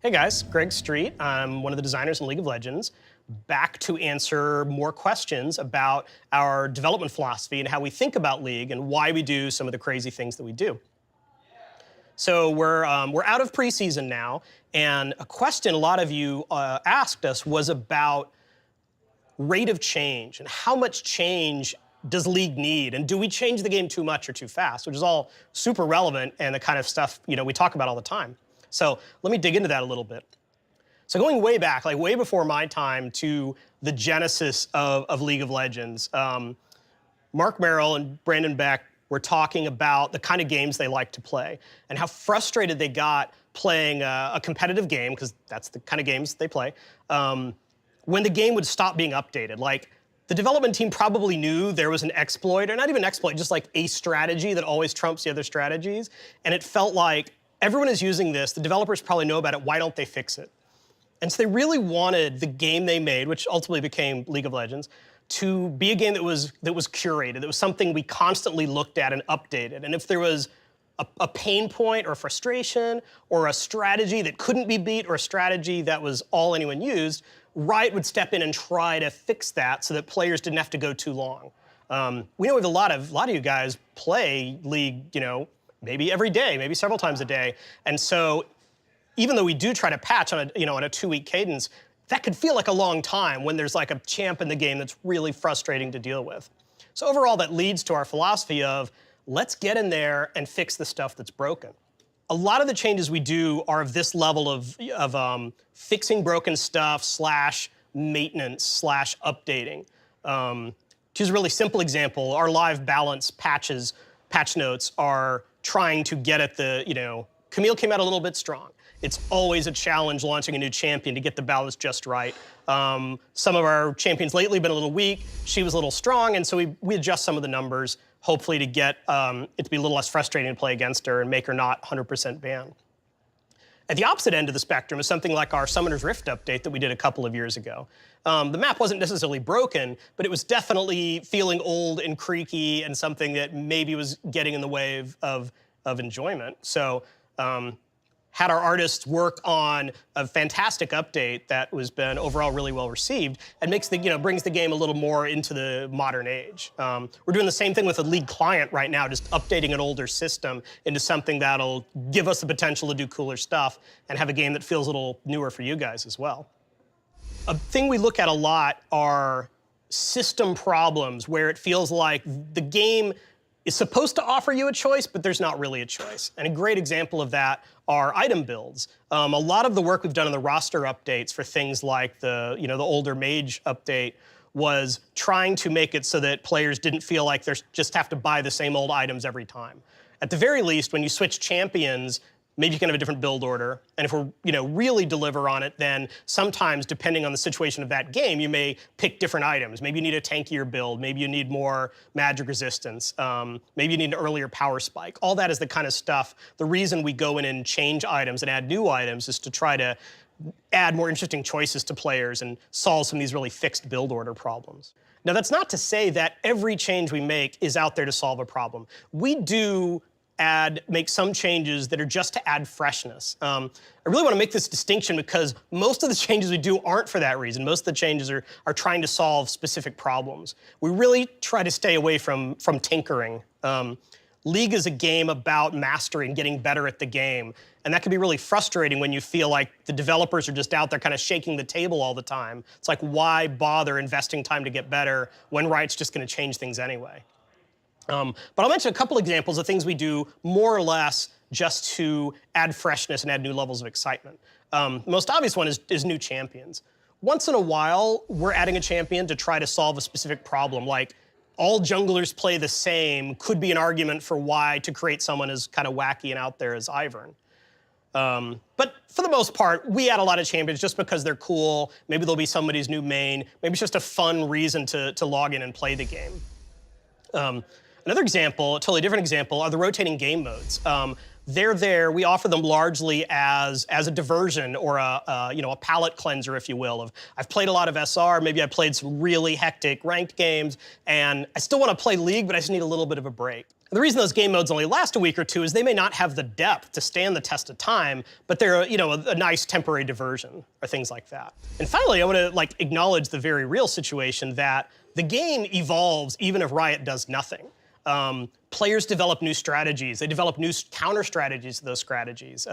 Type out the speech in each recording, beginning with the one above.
Hey guys, Greg Street. I'm one of the designers in League of Legends, back to answer more questions about our development philosophy and how we think about League and why we do some of the crazy things that we do. So we're out of preseason now, and a question a lot of you asked us was about rate of change and how much change does League need, and do we change the game too much or too fast, which is all super relevant and the kind of stuff we talk about all the time. So let me dig into that a little bit. So going way back, like way before my time, to the genesis of League of Legends, Mark Merrill and Brandon Beck were talking about the kind of games they like to play and how frustrated they got playing a competitive game, because that's the kind of games they play, when the game would stop being updated. Like, the development team probably knew there was an exploit, or not even an exploit, just like a strategy that always trumps the other strategies, and it felt like everyone is using this, the developers probably know about it, why don't they fix it? And so they really wanted the game they made, which ultimately became League of Legends, to be a game that was curated, that was something we constantly looked at and updated. And if there was a pain point or frustration or a strategy that couldn't be beat or a strategy that was all anyone used, Riot would step in and try to fix that so that players didn't have to go too long. We know a lot of you guys play League, maybe every day, maybe several times a day. And so even though we do try to patch on a 2-week cadence, that could feel like a long time when there's like a champ in the game that's really frustrating to deal with. So overall, that leads to our philosophy of, let's get in there and fix the stuff that's broken. A lot of the changes we do are of this level of fixing broken stuff / maintenance / updating. To use a really simple example, our live balance patch notes are trying to get at the, Camille came out a little bit strong. It's always a challenge launching a new champion to get the balance just right. Some of our champions lately have been a little weak. She was a little strong, and so we adjust some of the numbers, hopefully to get it to be a little less frustrating to play against her and make her not 100% ban. At the opposite end of the spectrum is something like our Summoner's Rift update that we did a couple of years ago. The map wasn't necessarily broken, but it was definitely feeling old and creaky and something that maybe was getting in the way of enjoyment. So had our artists work on a fantastic update that was been overall really well received and brings the game a little more into the modern age. We're doing the same thing with a League client right now, just updating an older system into something that'll give us the potential to do cooler stuff and have a game that feels a little newer for you guys as well. A thing we look at a lot are system problems where it feels like the game is supposed to offer you a choice, but there's not really a choice. And a great example of that are item builds. A lot of the work we've done on the roster updates for things like the older mage update was trying to make it so that players didn't feel like they just have to buy the same old items every time. At the very least, when you switch champions, maybe you can have a different build order. And if we're really deliver on it, then sometimes, depending on the situation of that game, you may pick different items. Maybe you need a tankier build. Maybe you need more magic resistance. Maybe you need an earlier power spike. All that is the kind of stuff. The reason we go in and change items and add new items is to try to add more interesting choices to players and solve some of these really fixed build order problems. Now, that's not to say that every change we make is out there to solve a problem. We do make some changes that are just to add freshness. I really want to make this distinction because most of the changes we do aren't for that reason. Most of the changes are trying to solve specific problems. We really try to stay away from tinkering. League is a game about mastering, getting better at the game. And that can be really frustrating when you feel like the developers are just out there kind of shaking the table all the time. It's like, why bother investing time to get better when Riot's just going to change things anyway? But I'll mention a couple examples of things we do more or less just to add freshness and add new levels of excitement. The most obvious one is new champions. Once in a while, we're adding a champion to try to solve a specific problem, like all junglers play the same could be an argument for why to create someone as kind of wacky and out there as Ivern. But for the most part, we add a lot of champions just because they're cool. Maybe they'll be somebody's new main. Maybe it's just a fun reason to log in and play the game. Another example, a totally different example, are the rotating game modes. They're there. We offer them largely as a diversion or a palate cleanser, if you will. I've played a lot of SR. Maybe I played some really hectic ranked games, and I still want to play League, but I just need a little bit of a break. The reason those game modes only last a week or two is they may not have the depth to stand the test of time, but they're a nice temporary diversion or things like that. And finally, I want to acknowledge the very real situation that the game evolves even if Riot does nothing. Players develop new strategies. They develop new counter strategies to those strategies.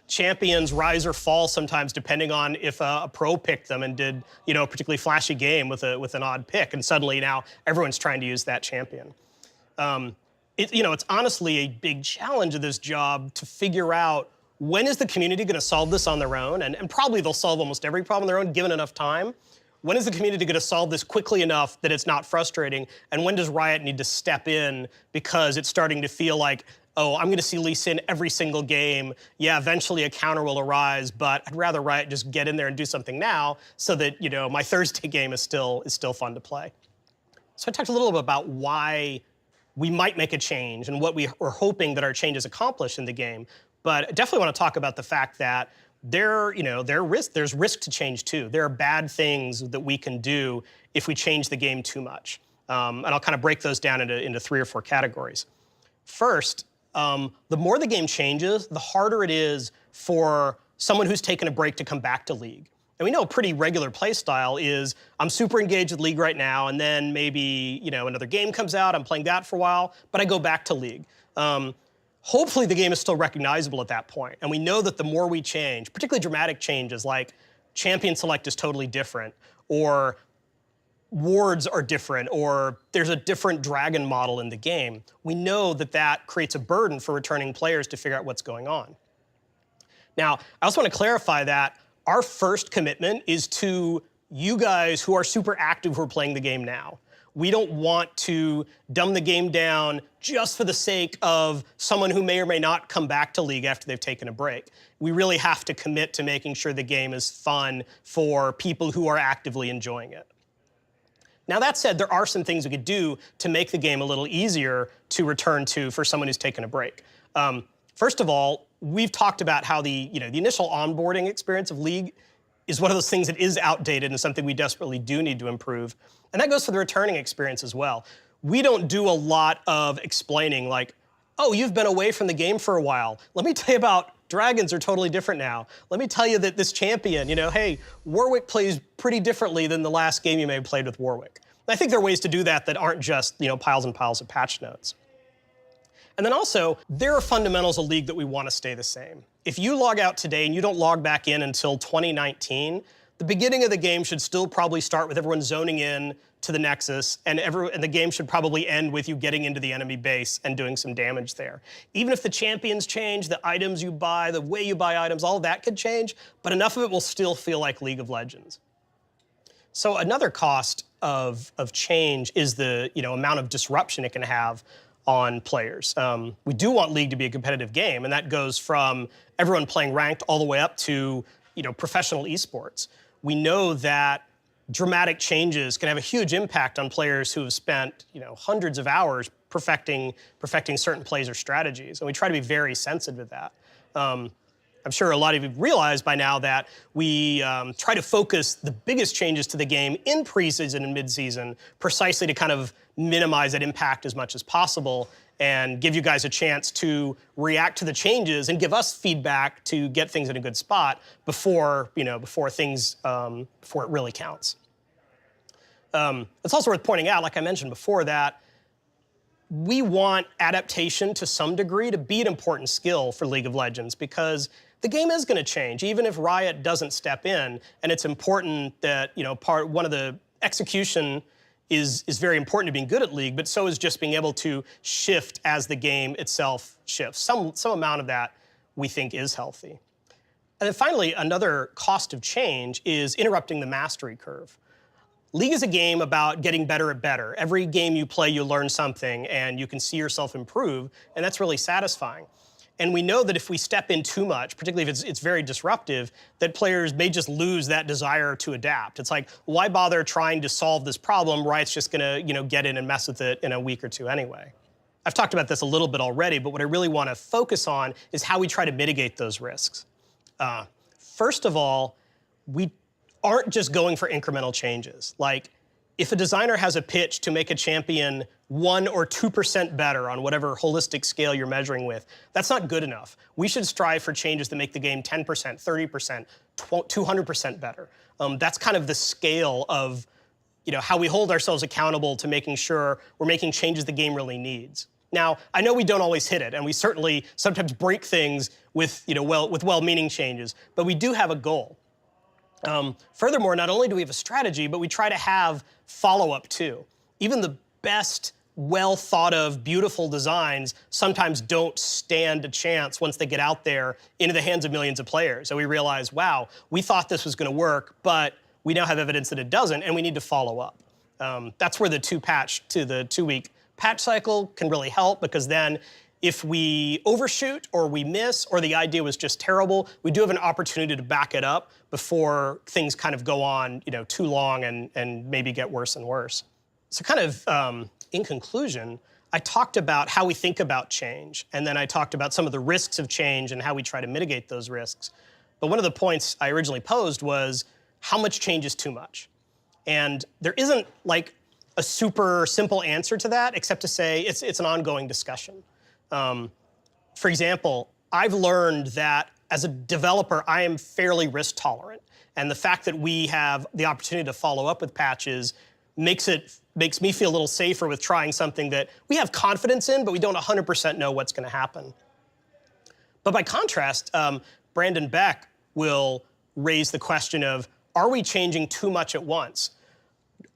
Champions rise or fall sometimes depending on if a pro picked them and did a particularly flashy game with an odd pick, and suddenly now everyone's trying to use that champion. It's honestly a big challenge of this job to figure out when is the community going to solve this on their own, and probably they'll solve almost every problem on their own given enough time. When is the community going to solve this quickly enough that it's not frustrating, and when does Riot need to step in because it's starting to feel like, oh, I'm going to see Lee Sin every single game. Yeah, eventually a counter will arise, but I'd rather Riot just get in there and do something now so that my Thursday game is still fun to play. So I talked a little bit about why we might make a change and what we're hoping that our changes accomplish in the game. But I definitely want to talk about the fact that there's risk to change too. There are bad things that we can do if we change the game too much. And I'll kind of break those down into 3 or 4 categories. First, the more the game changes, the harder it is for someone who's taken a break to come back to League. And we know a pretty regular play style is I'm super engaged with League right now, and then maybe another game comes out, I'm playing that for a while, but I go back to League. Hopefully the game is still recognizable at that point. And we know that the more we change, particularly dramatic changes like champion select is totally different, or wards are different, or there's a different dragon model in the game, we know that that creates a burden for returning players to figure out what's going on. Now, I also want to clarify that our first commitment is to you guys who are super active who are playing the game now. We don't want to dumb the game down just for the sake of someone who may or may not come back to League after they've taken a break. We really have to commit to making sure the game is fun for people who are actively enjoying it. Now that said, there are some things we could do to make the game a little easier to return to for someone who's taken a break. First of all, we've talked about how the initial onboarding experience of League is one of those things that is outdated and something we desperately do need to improve. And that goes for the returning experience as well. We don't do a lot of explaining like, oh, you've been away from the game for a while. Let me tell you about dragons are totally different now. Let me tell you that this champion, hey, Warwick plays pretty differently than the last game you may have played with Warwick. And I think there are ways to do that that aren't just, piles and piles of patch notes. And then also, there are fundamentals of League that we want to stay the same. If you log out today and you don't log back in until 2019, the beginning of the game should still probably start with everyone zoning in to the Nexus, and the game should probably end with you getting into the enemy base and doing some damage there. Even if the champions change, the items you buy, the way you buy items, all of that could change, but enough of it will still feel like League of Legends. So another cost of change is the amount of disruption it can have on players. We do want League to be a competitive game, and that goes from everyone playing ranked all the way up to professional esports. We know that dramatic changes can have a huge impact on players who have spent hundreds of hours perfecting certain plays or strategies, and we try to be very sensitive to that. I'm sure a lot of you realize by now that we try to focus the biggest changes to the game in preseason and midseason precisely to kind of minimize that impact as much as possible and give you guys a chance to react to the changes and give us feedback to get things in a good spot before it really counts. It's also worth pointing out, like I mentioned before, that we want adaptation to some degree to be an important skill for League of Legends because the game is going to change, even if Riot doesn't step in. And it's important that one of the execution is very important to being good at League, but so is just being able to shift as the game itself shifts. Some amount of that we think is healthy. And then finally, another cost of change is interrupting the mastery curve. League is a game about getting better at better. Every game you play, you learn something, and you can see yourself improve, and that's really satisfying. And we know that if we step in too much, particularly if it's very disruptive, that players may just lose that desire to adapt. It's like, why bother trying to solve this problem? Riot's just gonna get in and mess with it in a week or two anyway. I've talked about this a little bit already, but what I really want to focus on is how we try to mitigate those risks. First of all, we aren't just going for incremental changes. Like, if a designer has a pitch to make a champion 1 or 2% better on whatever holistic scale you're measuring with, that's not good enough. We should strive for changes that make the game 10%, 30%, 200% better. That's kind of the scale of how we hold ourselves accountable to making sure we're making changes the game really needs. Now, I know we don't always hit it, and we certainly sometimes break things with well-meaning changes, but we do have a goal. Furthermore, not only do we have a strategy, but we try to have follow-up too. Even the best, well-thought-of, beautiful designs sometimes don't stand a chance once they get out there into the hands of millions of players. So we realize, wow, we thought this was going to work, but we now have evidence that it doesn't, and we need to follow up. That's where the two-week patch cycle can really help, because then if we overshoot or we miss or the idea was just terrible, we do have an opportunity to back it up before things kind of go on too long and maybe get worse and worse. So kind of in conclusion, I talked about how we think about change, and then I talked about some of the risks of change and how we try to mitigate those risks. But one of the points I originally posed was how much change is too much? And there isn't like a super simple answer to that, except to say it's an ongoing discussion. For example, I've learned that as a developer, I am fairly risk tolerant. And the fact that we have the opportunity to follow up with patches makes me feel a little safer with trying something that we have confidence in, but we don't 100% know what's going to happen. But by contrast, Brandon Beck will raise the question of, are we changing too much at once?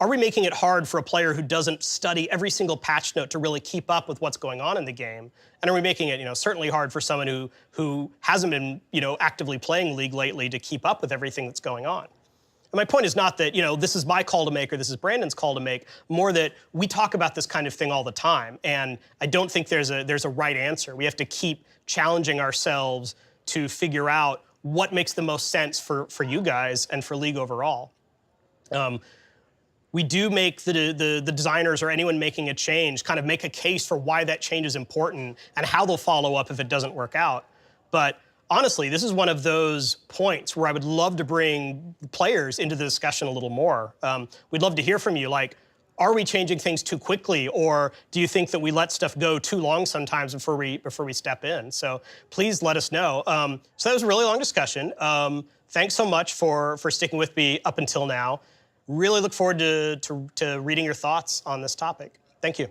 Are we making it hard for a player who doesn't study every single patch note to really keep up with what's going on in the game? And are we making it, certainly hard for someone who hasn't been, actively playing League lately to keep up with everything that's going on? And my point is not that, this is my call to make or this is Brandon's call to make, more that we talk about this kind of thing all the time. And I don't think there's a right answer. We have to keep challenging ourselves to figure out what makes the most sense for you guys and for League overall. We do make the designers or anyone making a change kind of make a case for why that change is important and how they'll follow up if it doesn't work out. But honestly, this is one of those points where I would love to bring players into the discussion a little more. We'd love to hear from you, like, are we changing things too quickly, or do you think that we let stuff go too long sometimes before we step in? So please let us know. So that was a really long discussion. Thanks so much for sticking with me up until now. Really look forward to reading your thoughts on this topic. Thank you.